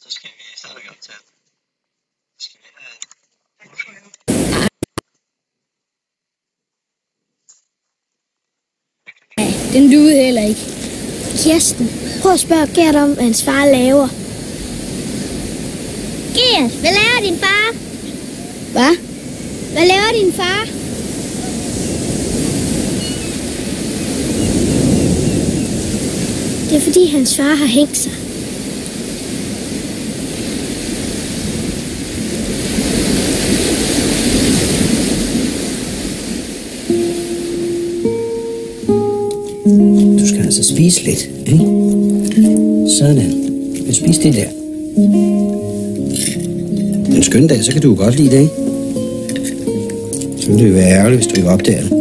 Så skal vi stadigvæk optage. Skal vi have... Nej, den duede heller ikke. Kirsten, prøv at spørge Gert om, hvad hans far laver. Gert, hvad laver din far? Hvad? Hvad laver din far? Det er fordi, hans far har hængt sig. Du skal altså spise lidt, ikke? Sådan. Men spis det der. En skøn dag, så kan du godt lide det, ikke? Så ville det jo være ærgerligt, hvis du ikke opdager det.